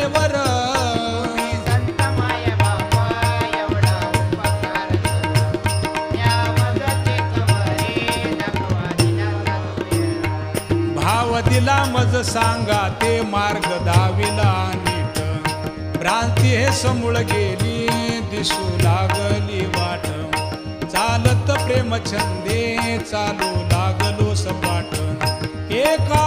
मायेवर संत माय बाप एवढा उपकार या मदतीत वरी दाखवा दिला तुझ्या भाव दिला मज सांगा ते मार्ग दाविला नीट भ्रांती हे समूळ गेली दिसू लागली वाट चालत प्रेम छंदे चालू लागलो सपाट एका